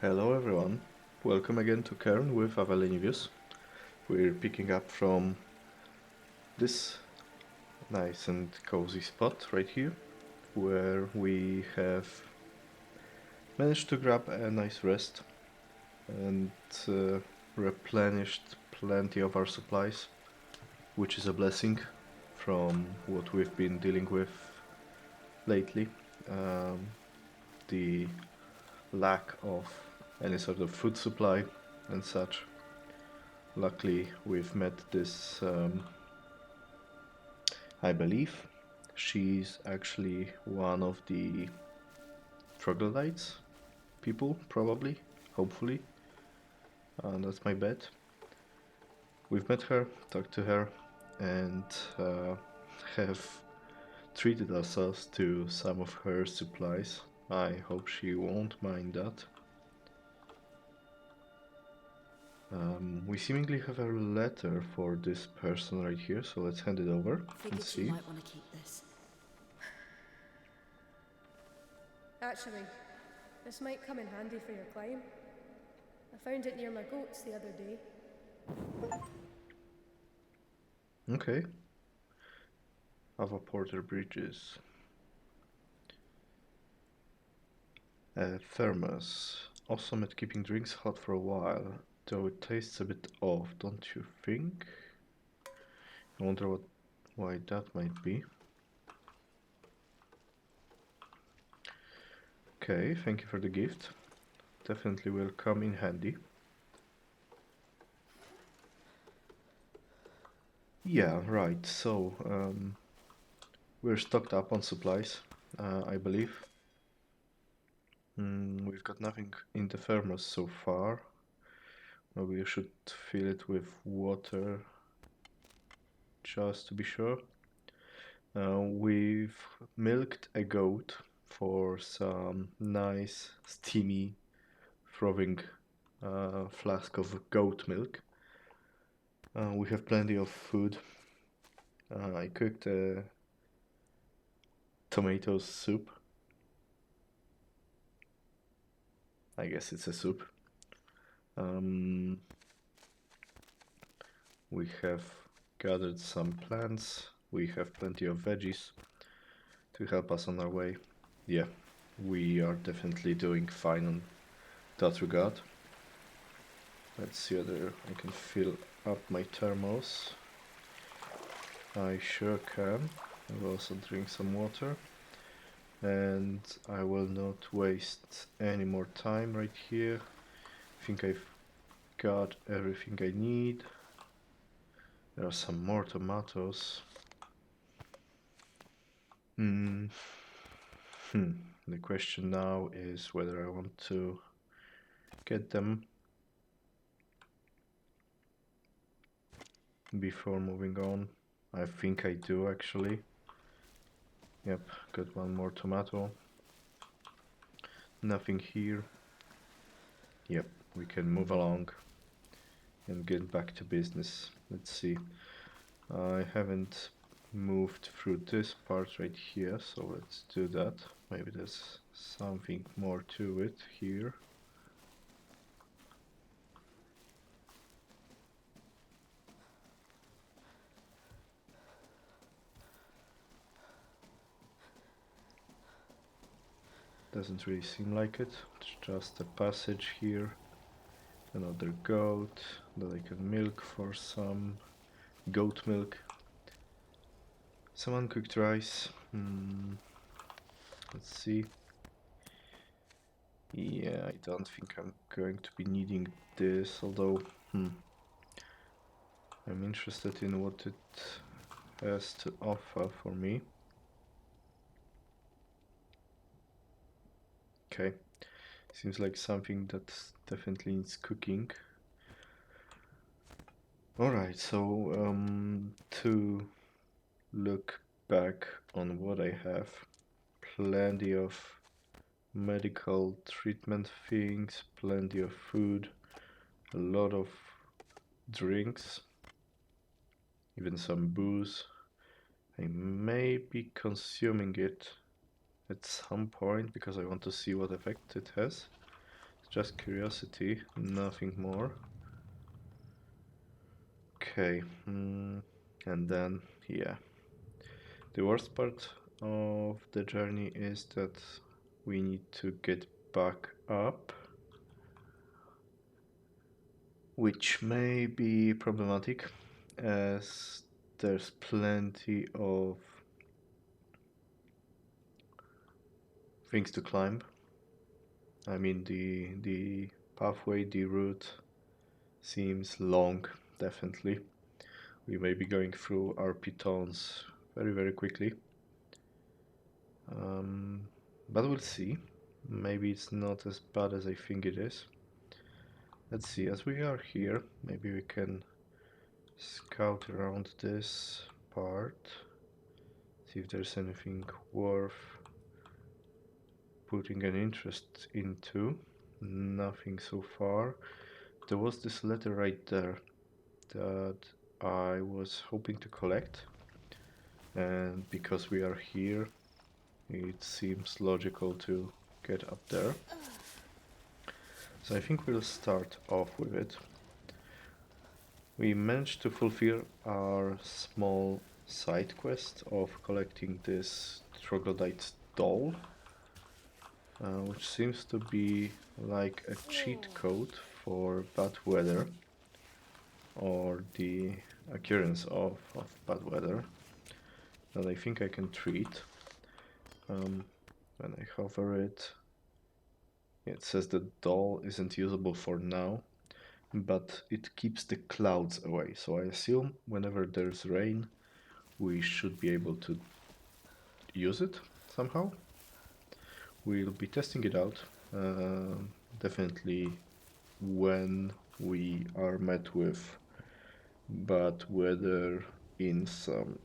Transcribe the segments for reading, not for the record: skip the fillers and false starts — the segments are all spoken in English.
Hello everyone, welcome again to Cairn with Avalenivius. We're picking up from this nice and cozy spot right here, where we have managed to grab a nice rest and replenished plenty of our supplies, which is a blessing from what we've been dealing with lately. Um, the lack of any sort of food supply and such. Luckily, we've met this, I believe she's actually one of the troglodytes people, probably, hopefully. That's my bet. We've met her, talked to her, and uh, have treated ourselves to some of her supplies. I hope she won't mind that. We seemingly have a letter for this person right here, so let's hand it over and Figured you see. might want to keep this. Actually, this might come in handy for your climb. I found it near my goats the other day. Okay. Ava Porter Bridges. Thermos. Awesome at keeping drinks hot for a while, though it tastes a bit off, don't you think? I wonder why that might be. Okay, thank you for the gift. Definitely will come in handy. Yeah, right, so we're stocked up on supplies, I believe. We've got nothing in the thermos so far. Maybe you should fill it with water just to be sure. We've milked a goat for some nice, steamy, frothing flask of goat milk. We have plenty of food. I cooked a tomato soup. I guess it's a soup. Um, we have gathered some plants. We have plenty of veggies to help us on our way. Yeah, we are definitely doing fine on that regard. Let's see whether I can fill up my thermos. I sure can. I will also drink some water. And I will not waste any more time right here. I think I've got everything I need. There are some more tomatoes. Hmm. The question now is whether I want to get them before moving on. I think I do actually. Yep, got one more tomato. Nothing here. Yep, we can move along and get back to business. Let's see. I haven't moved through this part right here, so let's do that. Maybe there's something more to it here. Doesn't really seem like it. It's just a passage here. Another goat that I can milk for some goat milk. Some uncooked rice. Let's see. Yeah, I don't think I'm going to be needing this, although I'm interested in what it has to offer for me. Okay, seems like something that definitely needs cooking. Alright, so to look back on what I have, plenty of medical treatment things, plenty of food, a lot of drinks, even some booze. I may be consuming it at some point because I want to see what effect it has. just curiosity, nothing more. Okay, and then, yeah. The worst part of the journey is that we need to get back up, which may be problematic as there's plenty of things to climb. I mean, the pathway, the route seems long, definitely. We may be going through our pitons very, very quickly. But we'll see. Maybe it's not as bad as I think it is. Let's see, as we are here, maybe we can scout around this part, see if there's anything worth putting an interest into. Nothing so far. There was this letter right there that I was hoping to collect, and because we are here, it seems logical to get up there. So I think we'll start off with it. We managed to fulfill our small side quest of collecting this troglodyte doll, which seems to be like a cheat code for bad weather or the occurrence of bad weather that I think I can treat. When I hover it, it says the doll isn't usable for now, but it keeps the clouds away. So I assume whenever there's rain, we should be able to use it somehow. We'll be testing it out, definitely when we are met with bad weather in some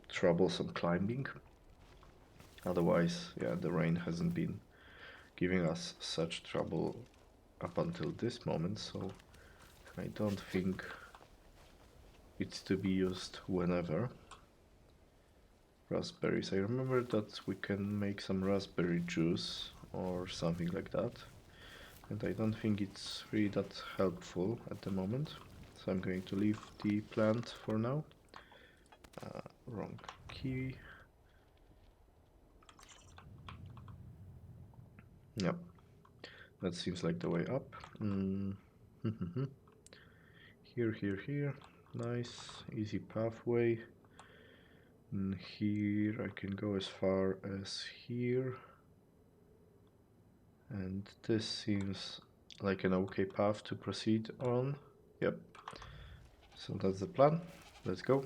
troublesome climbing. Otherwise, yeah, the rain hasn't been giving us such trouble up until this moment, so I don't think it's to be used whenever. Raspberries. I remember that we can make some raspberry juice or something like that, and I don't think it's really that helpful at the moment, so I'm going to leave the plant for now. Wrong key. Yep, that seems like the way up. Here, here, here. Nice, easy pathway. And here I can go as far as here. And this seems like an okay path to proceed on. Yep. So that's the plan. Let's go.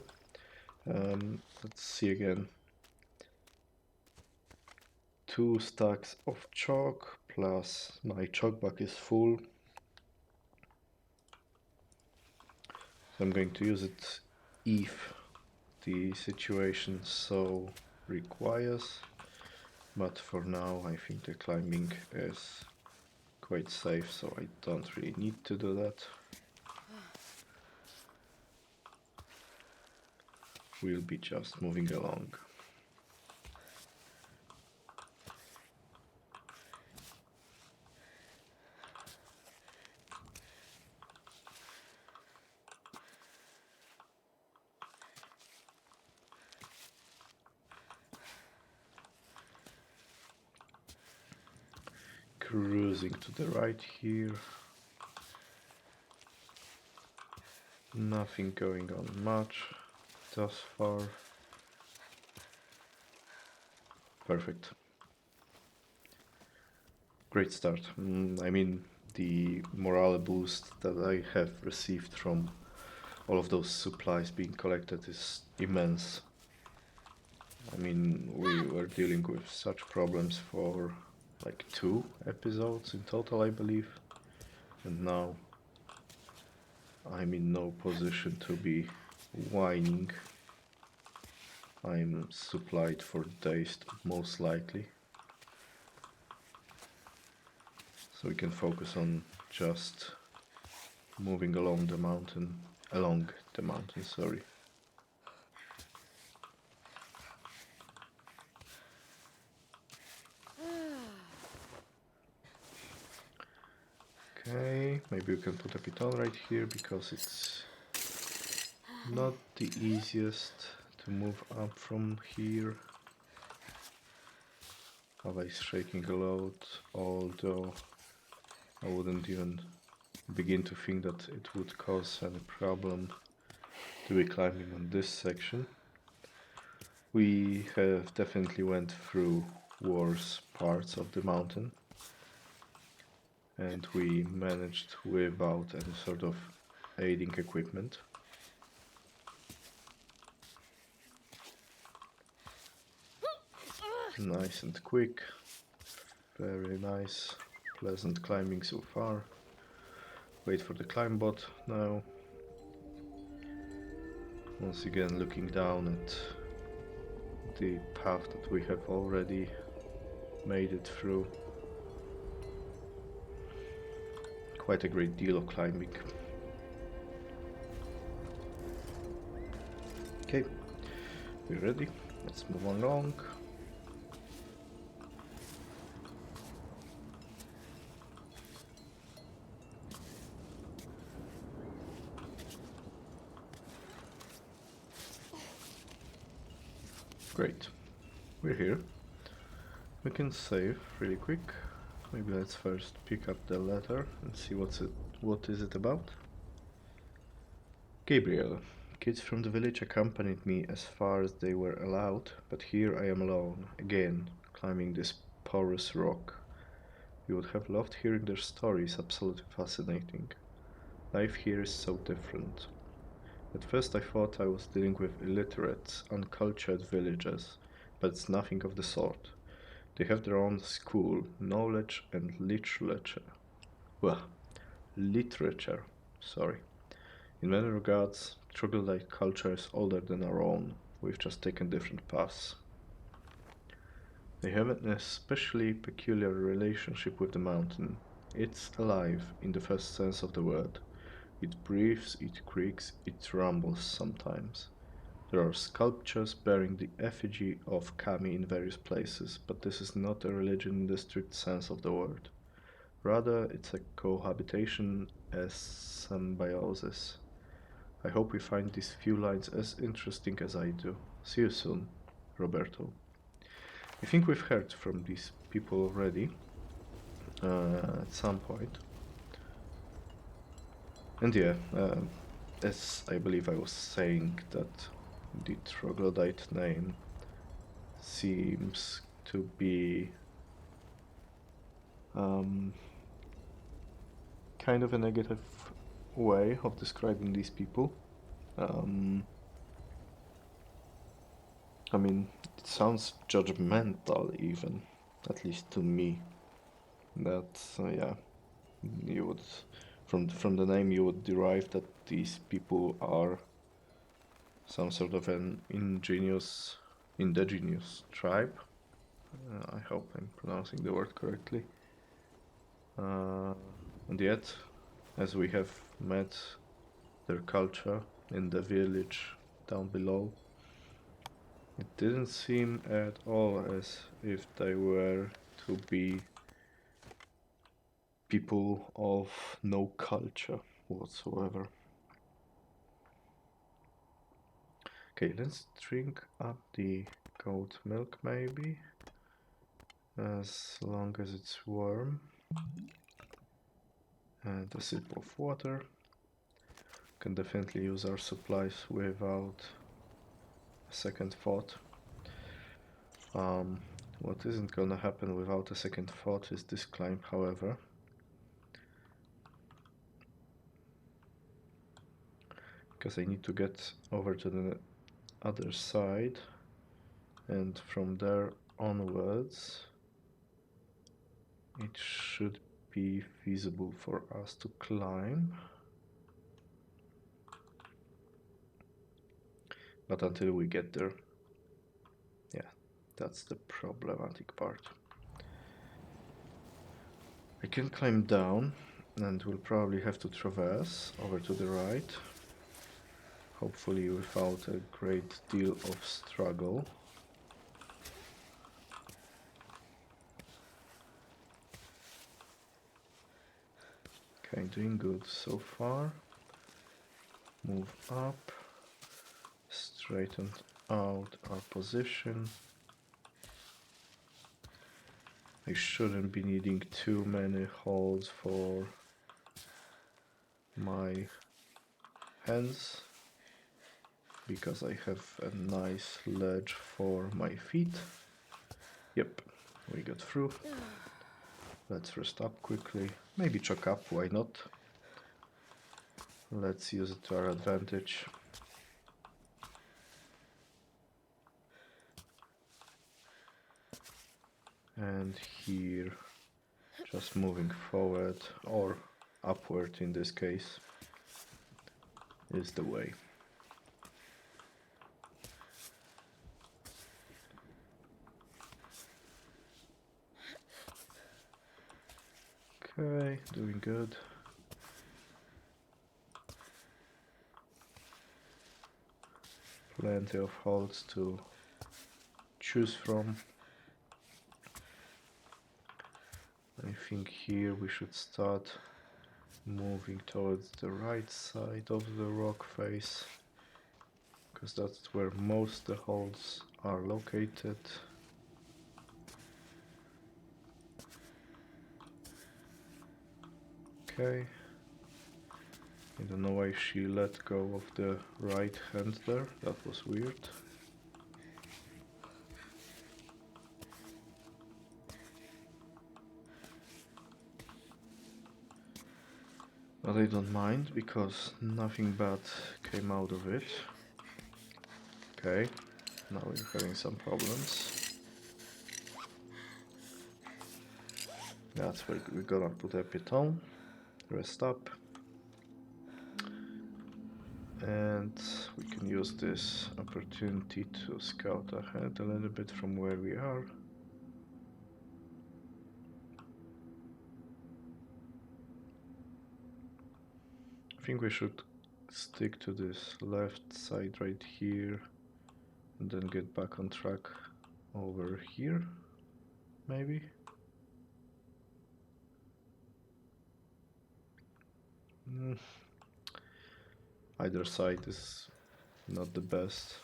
Let's see again. 2 stacks of chalk plus my chalk bag is full. So I'm going to use it if the situation so requires. But for now I think the climbing is quite safe, so I don't really need to do that. We'll be just moving along. Cruising to the right here. Nothing going on much thus far. Perfect. Great start. I mean, the morale boost that I have received from all of those supplies being collected is immense. I mean, we were dealing with such problems for like 2 episodes in total, I believe. And now I'm in no position to be whining. I'm supplied for days, most likely. So we can focus on just moving along the mountain, sorry. Okay, maybe we can put a piton right here because it's not the easiest to move up from here. Hava is shaking a lot, although I wouldn't even begin to think that it would cause any problem to be climbing on this section. We have definitely went through worse parts of the mountain, and we managed without any sort of aiding equipment. Nice and quick, very nice, pleasant climbing so far. Wait for the climb bot now. Once again looking down at the path that we have already made it through. Quite a great deal of climbing. Okay, we're ready. Let's move along. Great, we're here. We can save really quick. Maybe let's first pick up the letter and see what is it about. Gabriel, kids from the village accompanied me as far as they were allowed, but here I am alone, again, climbing this porous rock. You would have loved hearing their stories, absolutely fascinating. Life here is so different. At first I thought I was dealing with illiterate, uncultured villagers, but it's nothing of the sort. They have their own school, knowledge and literature. Well, literature, sorry. In many regards, troglodyte culture is older than our own. We've just taken different paths. They have an especially peculiar relationship with the mountain. It's alive, in the first sense of the word. It breathes, it creaks, it rumbles sometimes. There are sculptures bearing the effigy of Kami in various places, but this is not a religion in the strict sense of the word. Rather, it's a cohabitation as symbiosis. I hope we find these few lines as interesting as I do. See you soon, Roberto. I think we've heard from these people already at some point. And yeah, as I believe I was saying, that the troglodyte name seems to be kind of a negative way of describing these people. I mean, it sounds judgmental even, at least to me. That, yeah, you would, from the name you would derive that these people are some sort of an indigenous tribe. I hope I'm pronouncing the word correctly. And yet, as we have met their culture in the village down below, it didn't seem at all as if they were to be people of no culture whatsoever. Okay, let's drink up the goat milk maybe, as long as it's warm. And a sip of water. Can definitely use our supplies without a second thought. What isn't gonna happen without a second thought is this climb, however. Because I need to get over to the other side, and from there onwards it should be feasible for us to climb. But until we get there, yeah, that's the problematic part. I can climb down, and we'll probably have to traverse over to the right, hopefully without a great deal of struggle. Okay, doing good so far. Move up. Straighten out our position. I shouldn't be needing too many holes for my hands because I have a nice ledge for my feet. Yep, we got through. Let's rest up quickly. Maybe choke up, why not? Let's use it to our advantage. And here, just moving forward, or upward in this case, is the way. Okay, doing good. Plenty of holes to choose from. I think here we should start moving towards the right side of the rock face, because that's where most of the holes are located. Okay. I don't know why she let go of the right hand there, that was weird. But I don't mind, because nothing bad came out of it. Okay, now we're having some problems. That's where we're gonna put a piton, rest up. And we can use this opportunity to scout ahead a little bit from where we are. I think we should stick to this left side right here and then get back on track over here, maybe. Either side is not the best.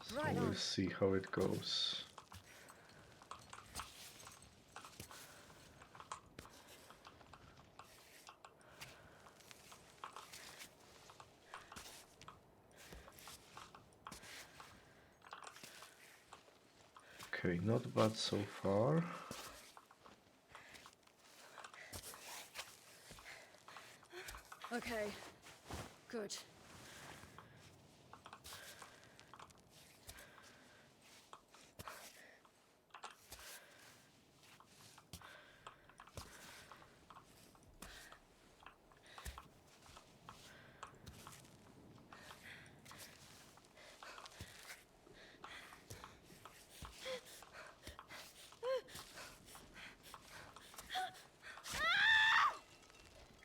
So Right we'll on. see how it goes. Okay, not bad so far. Okay. Good.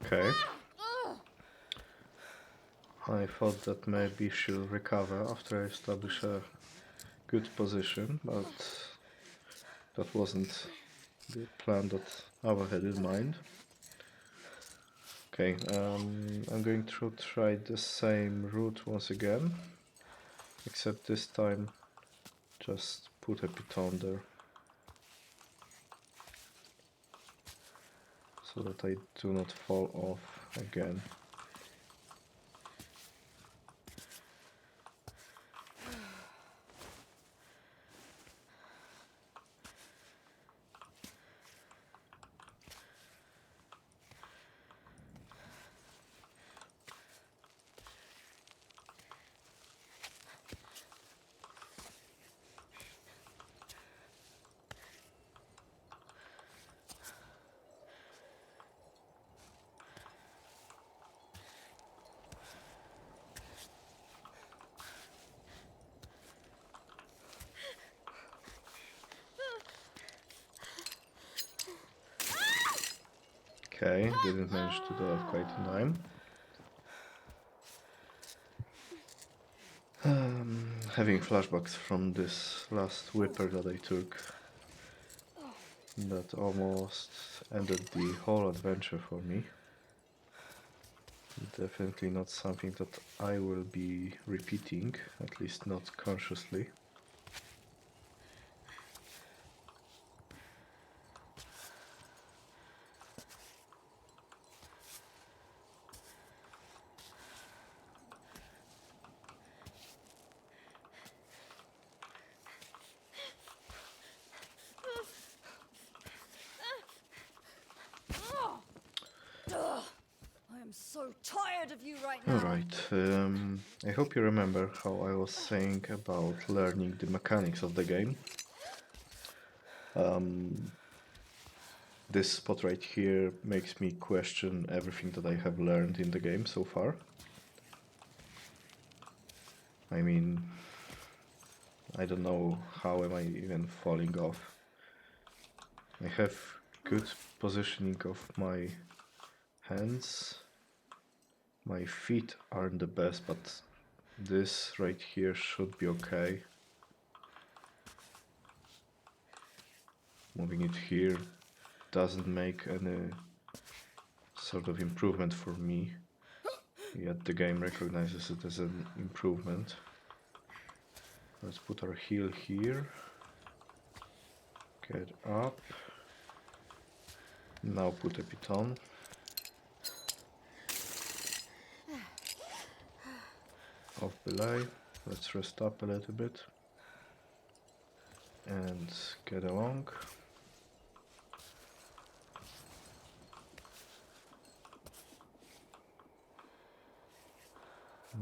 Okay. I thought that maybe she'll recover after I establish a good position, but that wasn't the plan that I had in mind. Okay, I'm going to try the same route once again, except this time just put a piton there, so that I do not fall off again. Okay, didn't manage to do that quite in time. Having flashbacks from this last whipper that I took. That almost ended the whole adventure for me. Definitely not something that I will be repeating, at least not consciously. I am so tired of you right now. Alright, I hope you remember how I was saying about learning the mechanics of the game. This spot right here makes me question everything that I have learned in the game so far. I mean, I don't know how am I even falling off. I have good positioning of my hands. My feet aren't the best, but this right here should be okay. Moving it here doesn't make any sort of improvement for me, yet the game recognizes it as an improvement. Let's put our heel here, get up, now put a piton. Off belay, let's rest up a little bit and get along.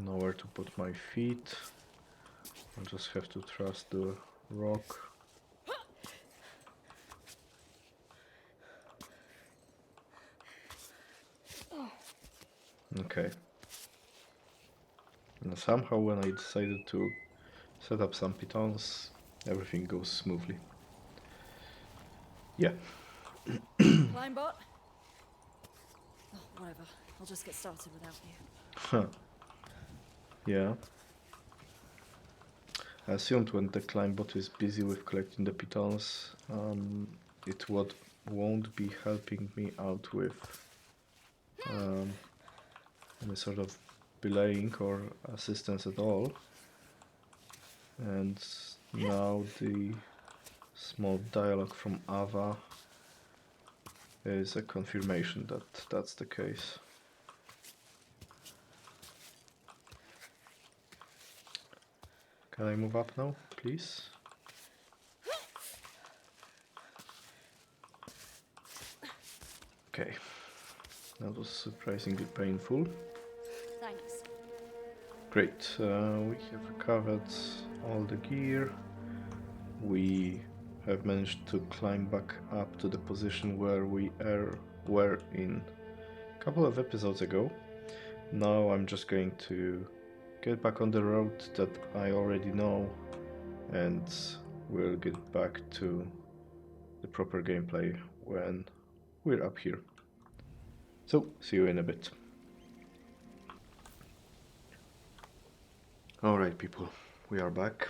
Nowhere to put my feet. I'll just have to trust the rock. Okay. And somehow when I decided to set up some pitons, everything goes smoothly. Yeah. Climebot? Oh, whatever. I'll just get started without you. Huh. Yeah. I assumed when the climebot is busy with collecting the pitons, it won't be helping me out with any sort of belaying or assistance at all. And now the small dialogue from Ava is a confirmation that that's the case. Can I move up now, please? Okay. That was surprisingly painful. Thanks. Great. We have covered all the gear. We have managed to climb back up to the position where we were in a couple of episodes ago. Now I'm just going to get back on the road that I already know, and we'll get back to the proper gameplay when we're up here. So, see you in a bit. Alright people, we are back.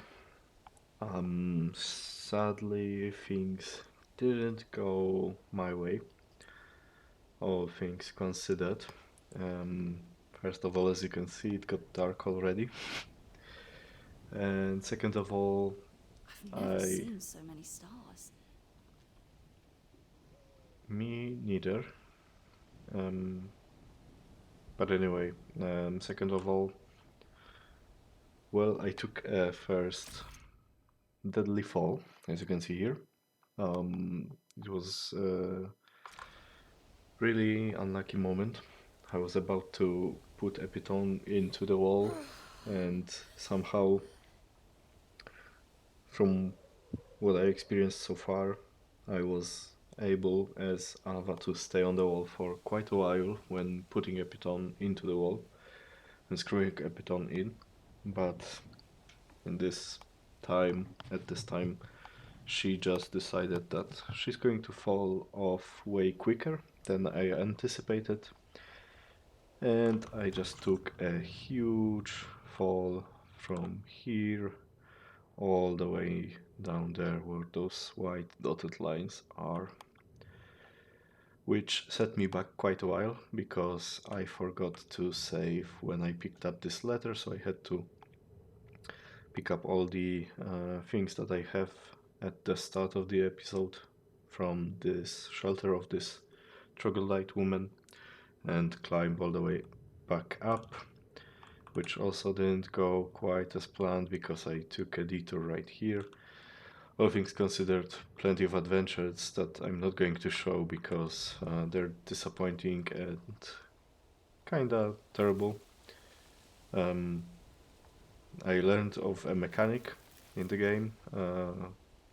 Sadly things didn't go my way, all things considered. First of all, as you can see, it got dark already. And second of all, I've never seen so many stars. me neither. But anyway, second of all, well, I took a first deadly fall, as you can see here. It was a really unlucky moment. I was about to put a piton into the wall, and somehow, from what I experienced so far, I was able as Ava to stay on the wall for quite a while when putting a piton into the wall and screwing a piton in, but at this time, she just decided that she's going to fall off way quicker than I anticipated, and I just took a huge fall from here all the way down there where those white dotted lines are, which set me back quite a while because I forgot to save when I picked up this letter, so I had to pick up all the things that I have at the start of the episode from this shelter of this troglodyte woman and climb all the way back up, which also didn't go quite as planned because I took a detour right here. All things considered, plenty of adventures that I'm not going to show because they're disappointing and kinda terrible. I learned of a mechanic in the game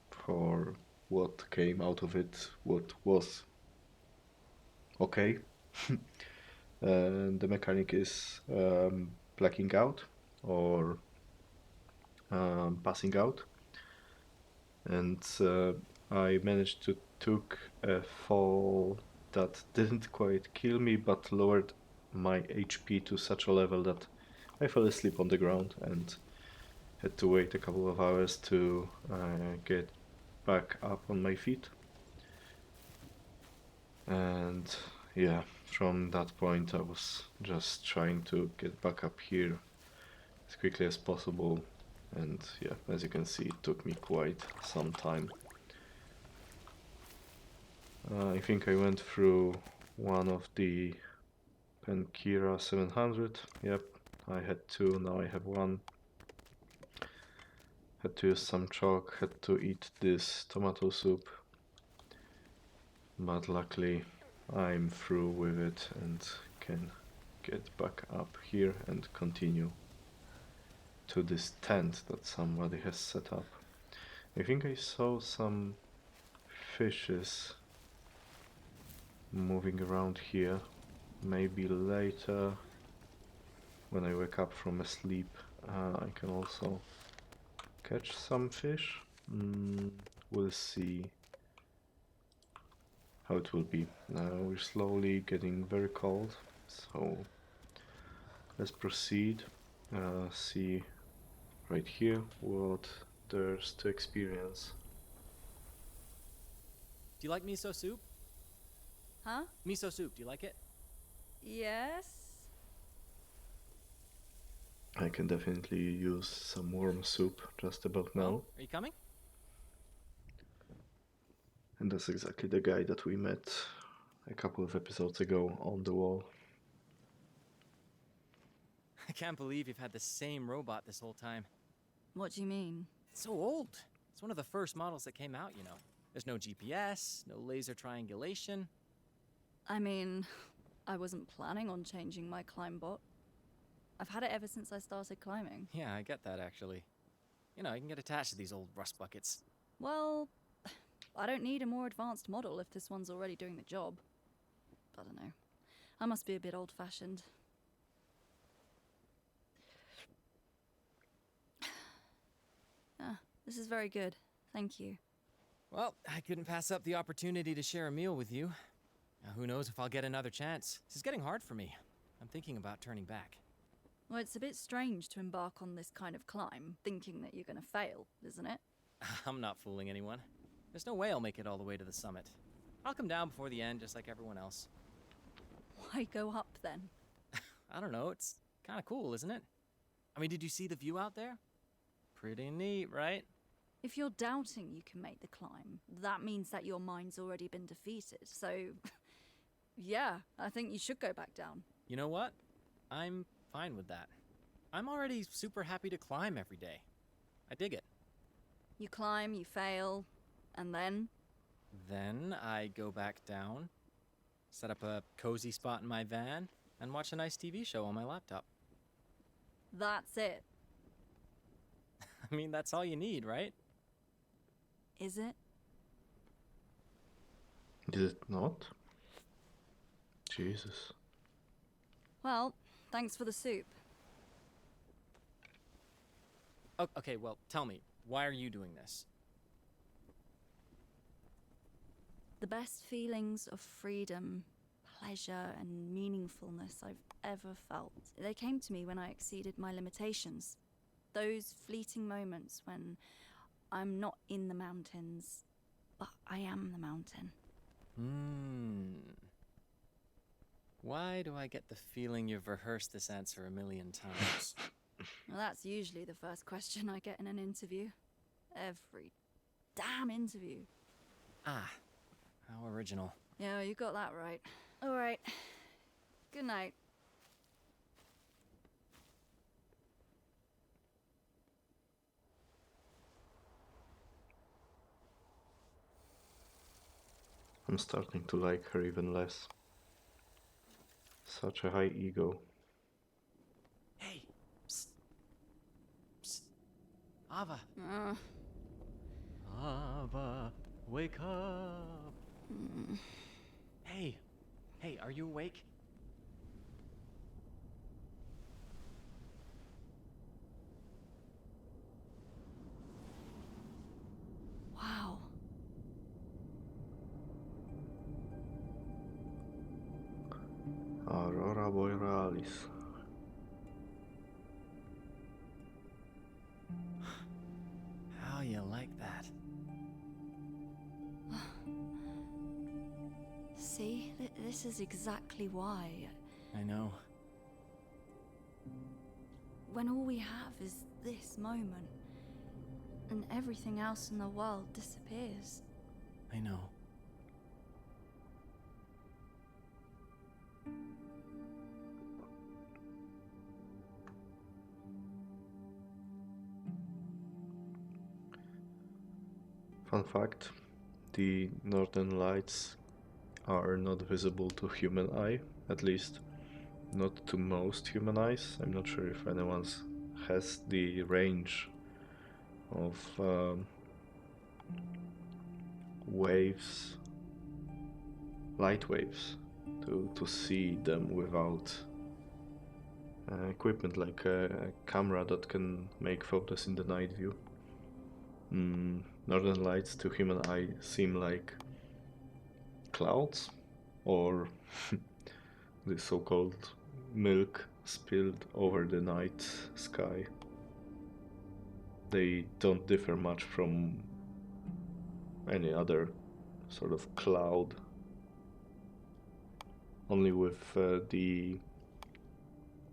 for what came out of it, what was okay. And the mechanic is blacking out or passing out. And I managed to took a fall that didn't quite kill me but lowered my HP to such a level that I fell asleep on the ground and had to wait a couple of hours to get back up on my feet. And yeah, from that point I was just trying to get back up here as quickly as possible. And yeah, as you can see, it took me quite some time. I think I went through one of the Penkira 700. Yep, I had two, now I have one. Had to use some chalk, had to eat this tomato soup. But luckily I'm through with it and can get back up here and continue to this tent that somebody has set up. I think I saw some fishes moving around here. Maybe later when I wake up from a sleep I can also catch some fish. We'll see how it will be. We're slowly getting very cold, so let's proceed. See right here what there's to experience. Do you like miso soup? Huh? Miso soup, do you like it? Yes? I can definitely use some warm soup just about now. Oh, are you coming? And that's exactly the guy that we met a couple of episodes ago on the wall. I can't believe you've had the same robot this whole time. What do you mean? It's so old. It's one of the first models that came out, you know. There's no GPS, no laser triangulation. I mean, I wasn't planning on changing my climb bot. I've had it ever since I started climbing. Yeah, I get that actually. You know, you can get attached to these old rust buckets. Well, I don't need a more advanced model if this one's already doing the job. I don't know. I must be a bit old-fashioned. Ah, this is very good. Thank you. Well, I couldn't pass up the opportunity to share a meal with you. Now, who knows if I'll get another chance. This is getting hard for me. I'm thinking about turning back. Well, it's a bit strange to embark on this kind of climb, thinking that you're gonna fail, isn't it? I'm not fooling anyone. There's no way I'll make it all the way to the summit. I'll come down before the end, just like everyone else. Why go up then? I don't know, it's kind of cool, isn't it? I mean, did you see the view out there? Pretty neat, right? If you're doubting you can make the climb, that means that your mind's already been defeated. So, yeah, I think you should go back down. You know what? I'm fine with that. I'm already super happy to climb every day. I dig it. You climb, you fail, and then? Then I go back down, set up a cozy spot in my van, and watch a nice TV show on my laptop. That's it. I mean, that's all you need, right? Is it? Is it not? Jesus. Well, thanks for the soup. Okay, well, tell me, why are you doing this? The best feelings of freedom, pleasure, and meaningfulness I've ever felt. They came to me when I exceeded my limitations. Those fleeting moments when I'm not in the mountains, but I am the mountain. Why do I get the feeling you've rehearsed this answer a million times? Well, that's usually the first question I get in an interview. Every damn interview. Ah, how original. Yeah, you got that right. All right. Good night. I'm starting to like her even less. Such a high ego. Hey, psst. Psst. Ava. Ava, wake up. Hey, are you awake? Wow. Aurora Borealis. How you like that? See, this is exactly why. I know. When all we have is this moment, and everything else in the world disappears. I know. Fun fact, the northern lights are not visible to human eye, at least not to most human eyes. I'm not sure if anyone has the range of waves, light waves, to see them without equipment like a camera that can make photos in the night view. Northern lights to human eye seem like clouds or the so-called milk spilled over the night sky. They don't differ much from any other sort of cloud, only with the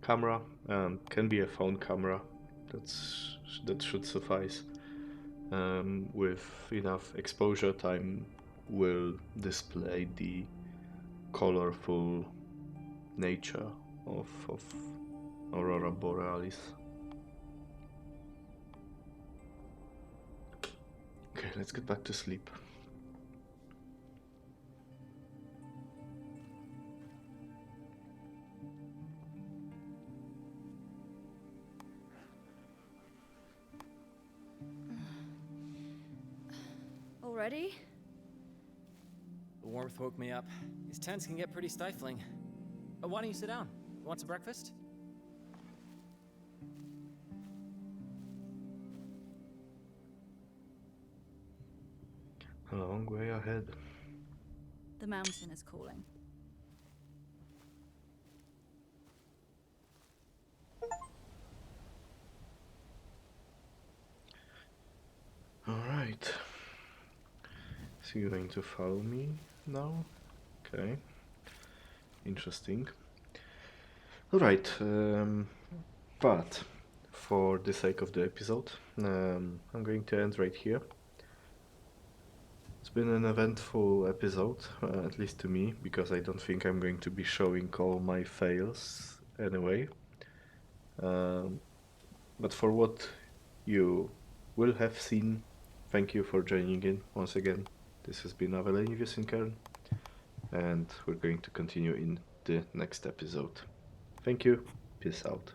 camera, can be a phone camera, that should suffice. With enough exposure time will display the colorful nature of Aurora Borealis. Okay, let's get back to sleep. Already? The warmth woke me up. These tents can get pretty stifling. Why don't you sit down? Want some breakfast? A long way ahead. The mountain is calling. Alright. Is he going to follow me now? Okay. Interesting. Alright, but for the sake of the episode, I'm going to end right here. It's been an eventful episode, at least to me, because I don't think I'm going to be showing all my fails anyway. But for what you will have seen, thank you for joining in once again. This has been Avelenius in Cairn, and we're going to continue in the next episode. Thank you, peace out.